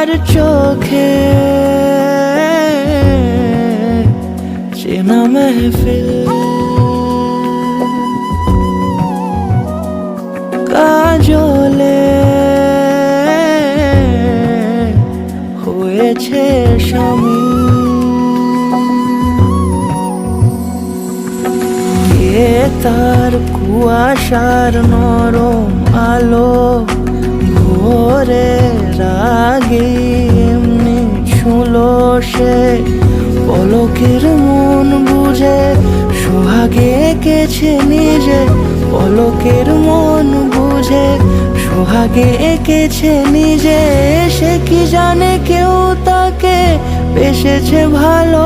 তার চোখে চেনা মেহফিল, কাজলে হয়েছে শামিল। কে তার কুয়াশার নরম আলো ভোরের আগে এমনি ছুঁলো সে, পলকের মন বুঝে সোহাগে এঁকেছে নিজে, পলকের মন বুঝে সোহাগে এঁকেছে নিজে। সে কি জানে কেউ তাকে বেসেছে ভালো।